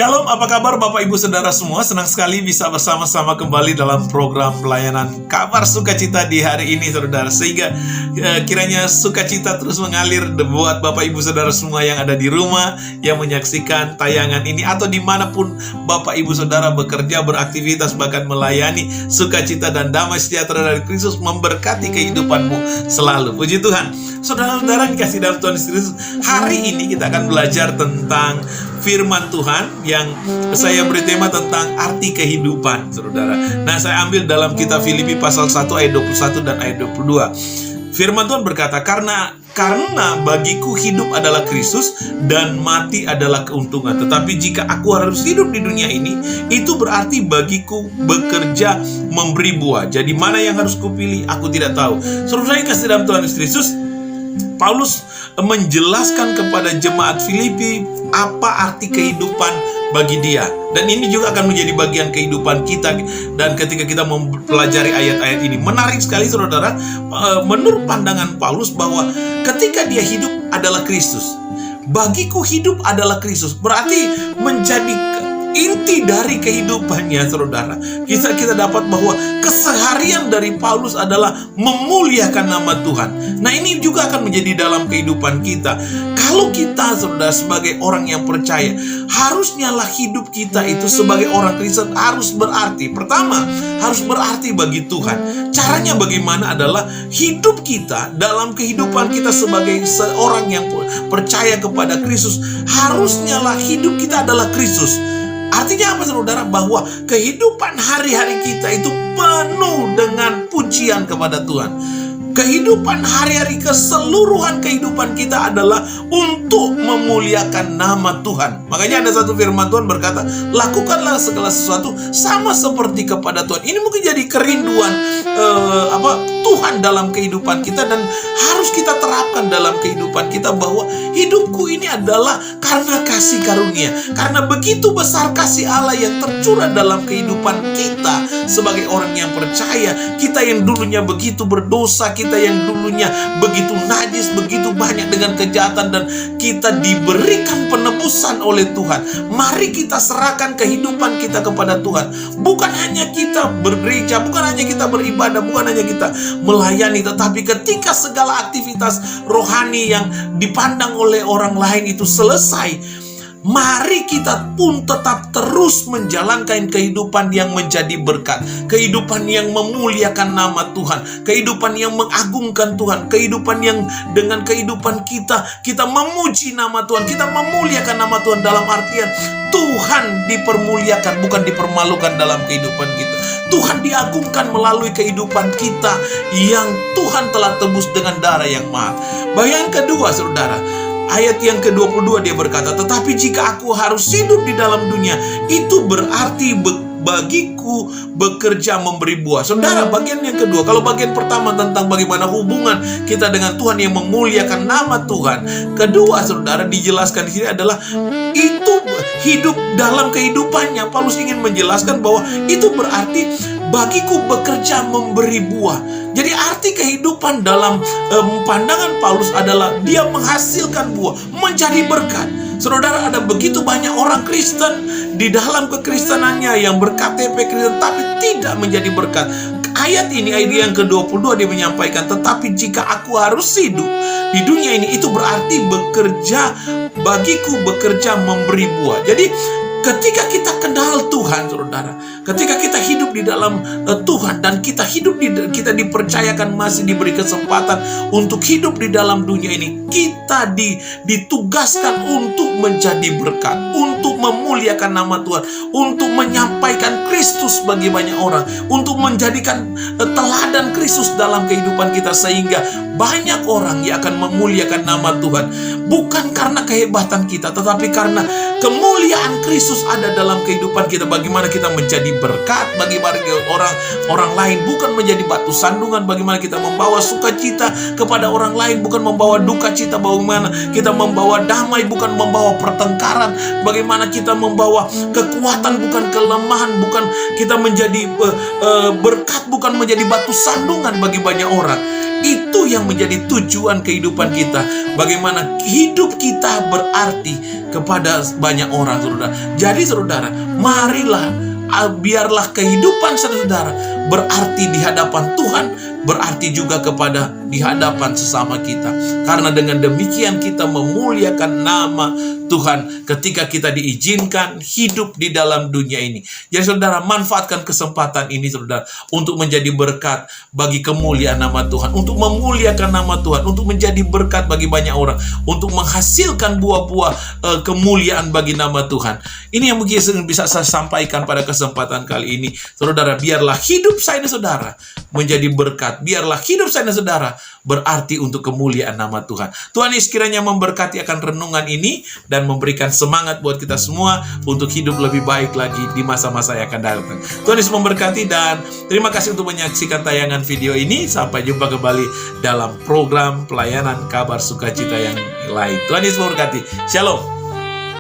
Shalom, apa kabar Bapak Ibu Saudara semua? Senang sekali bisa bersama-sama kembali dalam program pelayanan Kabar Sukacita di hari ini, Saudara. Sehingga kiranya sukacita terus mengalir buat Bapak Ibu Saudara semua yang ada di rumah, yang menyaksikan tayangan ini, atau dimanapun Bapak Ibu Saudara bekerja, beraktivitas, bahkan melayani. Sukacita dan damai sejahtera dari Kristus memberkati kehidupanmu selalu. Puji Tuhan. Saudara-saudara yang dikasih dalam Tuhan Yesus, hari ini kita akan belajar tentang firman Tuhan yang saya beri tema tentang arti kehidupan, saudara. Nah, saya ambil dalam kitab Filipi pasal 1 ayat 21 dan ayat 22. Firman Tuhan berkata, karena bagiku hidup adalah Kristus dan mati adalah keuntungan. Tetapi jika aku harus hidup di dunia ini, itu berarti bagiku bekerja memberi buah. Jadi mana yang harus kupilih? Aku tidak tahu. Saudara yang kasih dalam Tuhan Yesus, Paulus menjelaskan kepada jemaat Filipi apa arti kehidupan bagi dia. Dan ini juga akan menjadi bagian kehidupan kita. Dan ketika kita mempelajari ayat-ayat ini, menarik sekali saudara, menurut pandangan Paulus bahwa ketika dia hidup adalah Kristus. Bagiku hidup adalah Kristus, berarti menjadi inti dari kehidupannya, saudara. Kita dapat bahwa keseharian dari Paulus adalah memuliakan nama Tuhan. Nah, ini juga akan menjadi dalam kehidupan kita. Kalau kita, saudara, sebagai orang yang percaya, harusnya lah hidup kita itu sebagai orang Kristen harus berarti. Pertama, harus berarti bagi Tuhan. Caranya bagaimana adalah hidup kita dalam kehidupan kita sebagai seorang yang percaya kepada Kristus. Harusnya lah hidup kita adalah Kristus. Artinya apa, saudara? Bahwa kehidupan hari-hari kita itu penuh dengan pujian kepada Tuhan. Kehidupan hari-hari, keseluruhan kehidupan kita adalah untuk memuliakan nama Tuhan. Makanya ada satu firman Tuhan berkata, lakukanlah segala sesuatu sama seperti kepada Tuhan. Ini mungkin jadi kerinduan Tuhan dalam kehidupan kita, dan harus kita terapkan dalam kehidupan kita bahwa hidupku ini adalah karena kasih karunia. Karena begitu besar kasih Allah yang tercurah dalam kehidupan kita sebagai orang yang percaya. Kita yang dulunya begitu berdosa, kita yang dulunya begitu najis, begitu banyak dengan kejahatan, dan kita diberikan penebusan oleh Tuhan. Mari kita serahkan kehidupan kita kepada Tuhan. Bukan hanya kita bergereja, bukan hanya kita beribadah, bukan hanya kita melayani, tetapi ketika segala aktivitas rohani yang dipandang oleh orang lain itu selesai, mari kita pun tetap terus menjalankan kehidupan yang menjadi berkat, kehidupan yang memuliakan nama Tuhan, kehidupan yang mengagungkan Tuhan, kehidupan yang dengan kehidupan kita memuji nama Tuhan, kita memuliakan nama Tuhan dalam artian Tuhan dipermuliakan, bukan dipermalukan dalam kehidupan kita. Tuhan diagungkan melalui kehidupan kita yang Tuhan telah tebus dengan darah yang mahal. Yang kedua, saudara, ayat yang ke-22 dia berkata, tetapi jika aku harus hidup di dalam dunia, itu berarti bagiku bekerja memberi buah. Saudara, bagian yang kedua, kalau bagian pertama tentang bagaimana hubungan kita dengan Tuhan yang memuliakan nama Tuhan, kedua, saudara, dijelaskan di sini adalah itu hidup dalam kehidupannya. Paulus ingin menjelaskan bahwa itu berarti bagiku bekerja memberi buah. Jadi arti kehidupan dalam pandangan Paulus adalah dia menghasilkan buah, menjadi berkat. Saudara, ada begitu banyak orang Kristen di dalam kekristenannya yang berKTP Kristen tapi tidak menjadi berkat. Ayat ini, ayat yang ke-22 dia menyampaikan, tetapi jika aku harus hidup di dunia ini, itu berarti bagiku bekerja memberi buah. Jadi ketika kita kenal Tuhan, saudara, ketika kita hidup di dalam Tuhan, dan kita dipercayakan, masih diberi kesempatan untuk hidup di dalam dunia ini, kita ditugaskan untuk menjadi berkat, untuk memuliakan nama Tuhan, untuk menyampaikan Kristus bagi banyak orang, untuk menjadikan teladan Kristus dalam kehidupan kita, sehingga banyak orang yang akan memuliakan nama Tuhan, bukan karena kehebatan kita, tetapi karena kemuliaan Kristus ada dalam kehidupan kita. Bagaimana kita menjadi berkat bagi orang lain, bukan menjadi batu sandungan. Bagaimana kita membawa sukacita kepada orang lain, bukan membawa duka cita. Bagaimana kita membawa damai, bukan membawa pertengkaran. Bagaimana kita membawa kekuatan, bukan kelemahan. Bukan kita menjadi berkat, bukan menjadi batu sandungan bagi banyak orang. Itu yang menjadi tujuan kehidupan kita. Bagaimana hidup kita berarti kepada banyak orang, saudara. Jadi saudara, marilah biarlah kehidupan saudara berarti di hadapan Tuhan, berarti juga kepada di hadapan sesama kita. Karena dengan demikian kita memuliakan nama Tuhan ketika kita diizinkan hidup di dalam dunia ini. Jadi saudara, manfaatkan kesempatan ini saudara untuk menjadi berkat bagi kemuliaan nama Tuhan, untuk memuliakan nama Tuhan, untuk menjadi berkat bagi banyak orang, untuk menghasilkan buah-buah kemuliaan bagi nama Tuhan. Ini yang mungkin bisa saya sampaikan pada kesempatan kali ini. Saudara, biarlah hidup saya dan saudara menjadi berkat. Biarlah hidup saya dan saudara berarti untuk kemuliaan nama Tuhan. Tuhan Yesus kiranya memberkati akan renungan ini dan memberikan semangat buat kita semua untuk hidup lebih baik lagi di masa-masa yang akan datang. Tuhan Yesus memberkati dan terima kasih untuk menyaksikan tayangan video ini. Sampai jumpa kembali dalam program pelayanan kabar sukacita yang lain. Tuhan Yesus memberkati. Shalom.